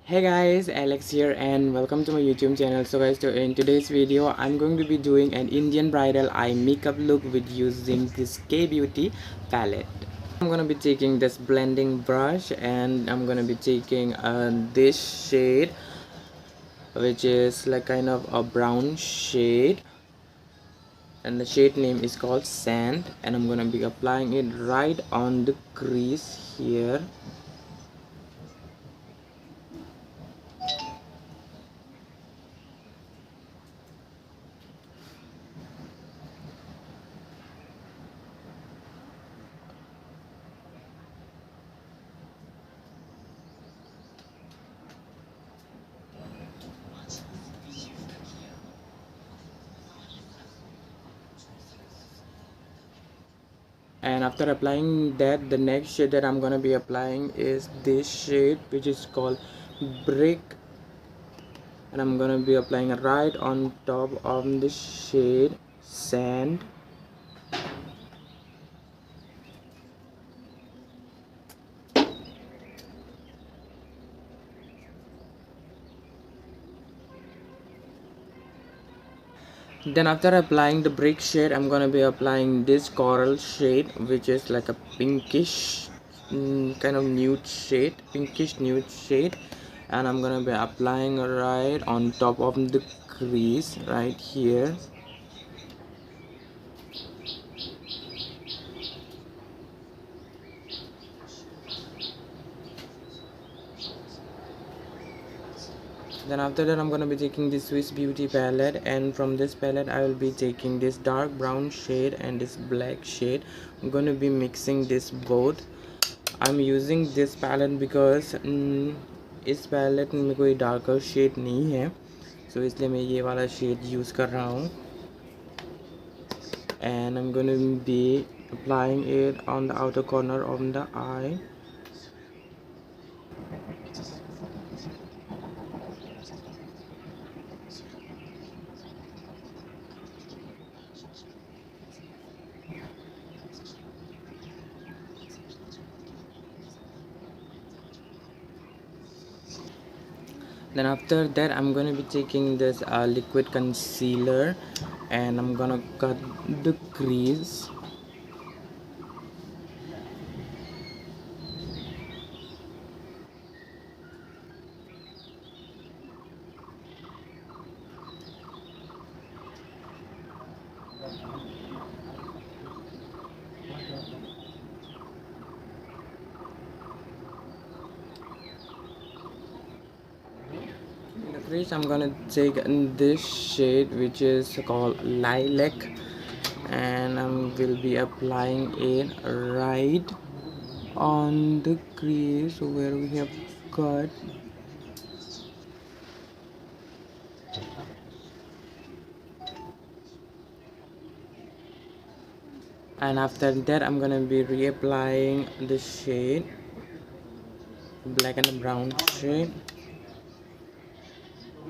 Hey guys, Alex here and welcome to my YouTube channel. So guys, in today's video I'm going to be doing an Indian bridal eye makeup look with using this K Beauty palette. I'm gonna be taking this blending brush and I'm gonna be taking this shade, which is like kind of a brown shade, and the shade name is called Sand, and I'm gonna be applying it right on the crease here. And after applying that, the next shade that I'm gonna be applying is this shade, which is called Brick, and I'm gonna be applying it right on top of the shade Sand. Then after applying the brick shade, I'm gonna be applying this coral shade, which is like a pinkish kind of nude shade, pinkish nude shade, and I'm gonna be applying right on top of the crease right here. Then after that, I'm gonna be taking this Swiss Beauty palette, and from this palette I will be taking this dark brown shade and this black shade. I'm gonna be mixing this both. I'm using this palette because इस palette में कोई darker shade नहीं है, so इसलिए मैं ये वाला shade use कर रहा हूँ, and I'm gonna be applying it on the outer corner of the eye. Then after that, I'm gonna be taking this liquid concealer, and I'm gonna cut the crease. I'm gonna take this shade, which is called Lilac, and I will be applying it right on the crease where we have cut. And after that, I'm gonna be reapplying the shade, black and brown shade,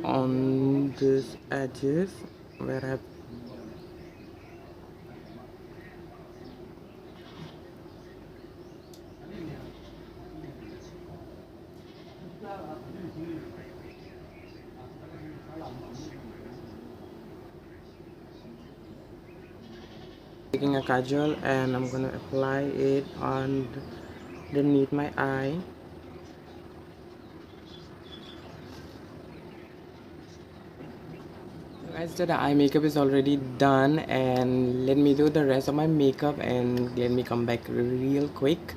on these edges where I taking a kajal, and I'm gonna apply it on underneath my eye. Guys, so the eye makeup is already done, and let me do the rest of my makeup and let me come back real quick.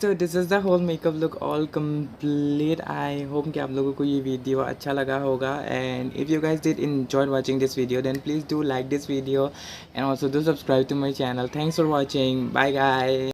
So this is the whole makeup look all complete. I hope कि आप लोगों को ये video अच्छा लगा होगा, and if you guys did enjoy watching this video, then please do like this video and also do subscribe to my channel. Thanks for watching. Bye guys.